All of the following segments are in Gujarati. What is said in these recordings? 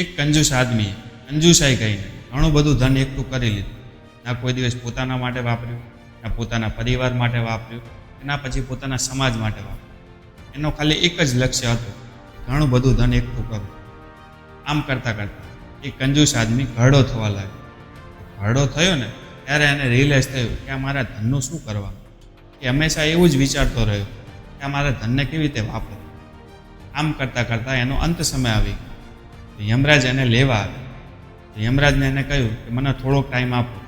એક કંજૂસ આદમીએ કંજૂસાઈ કહીને ઘણું બધું ધન એકઠું કરી લીધું. ના કોઈ દિવસ પોતાના માટે વાપર્યું, ના પોતાના પરિવાર માટે વાપર્યું, એના પછી પોતાના સમાજ માટે વાપર્યું. એનો ખાલી એક જ લક્ષ્ય હતું, ઘણું બધું ધન એકઠું કરવું. આમ કરતાં કરતાં એ કંજૂસ આદમી ઘરડો થવા લાગ્યો. ઘરડો થયો ને ત્યારે એને રિયલાઇઝ થયું કે આ મારા ધનનું શું કરવાનું. એ હંમેશા એવું જ વિચારતો રહ્યો કે આ મારા ધનને કેવી રીતે વાપરવું. આમ કરતાં કરતાં એનો અંત સમય આવી ગયો. તો યમરાજ એને લેવા આવ્યો. તો યમરાજને એને કહ્યું કે મને થોડોક ટાઈમ આપો.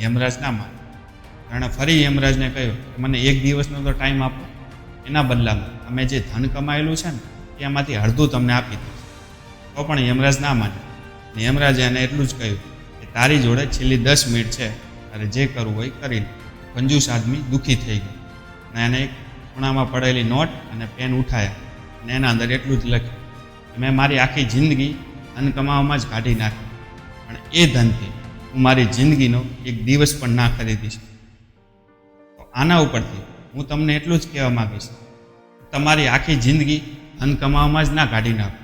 યમરાજ ના માન્યો. એણે ફરી યમરાજને કહ્યું કે મને એક દિવસનો તો ટાઈમ આપો. એના બદલામાં અમે જે ધન કમાયેલું છે ને એમાંથી અડધું તમને આપી દઈશ. તો પણ યમરાજ ના માન્યો. યમરાજે એને એટલું જ કહ્યું કે તારી જોડે છેલ્લી 10 મિનિટ છે, તારે જે કરવું હોય કરી લે. કંજૂસ આદમી દુઃખી થઈ ગયો અને એને એક ખૂણામાં પડેલી નોટ અને પેન ઉઠાયા અને એના અંદર એટલું જ લખ્યું કે મેં મારી આખી જિંદગી ધન કમાવામાં જ કાઢી નાખી, પણ એ ધનથી હું મારી જિંદગીનો એક દિવસ પણ ના ખરીદી શકું. તો આના ઉપરથી હું તમને એટલું જ કહેવા માગીશ, તમારી આખી જિંદગી ધન કમાવામાં જ ના કાઢી નાખો.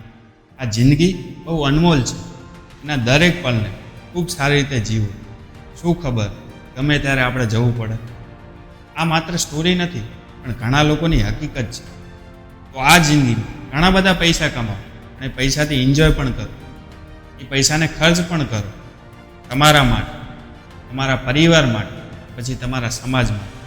આ જિંદગી બહુ અનમોલ છે. એના દરેક પલને ખૂબ સારી રીતે જીવો. શું ખબર ગમે ત્યારે આપણે જવું પડે. આ માત્ર સ્ટોરી નથી, પણ ઘણા લોકોની હકીકત છે. તો આ જિંદગીમાં ઘણા બધા પૈસા કમાવો અને પૈસાથી એન્જોય પણ કરો. એ પૈસાને ખર્ચ પણ કરો તમારા માટે, તમારા પરિવાર માટે, પછી તમારા સમાજ માટે.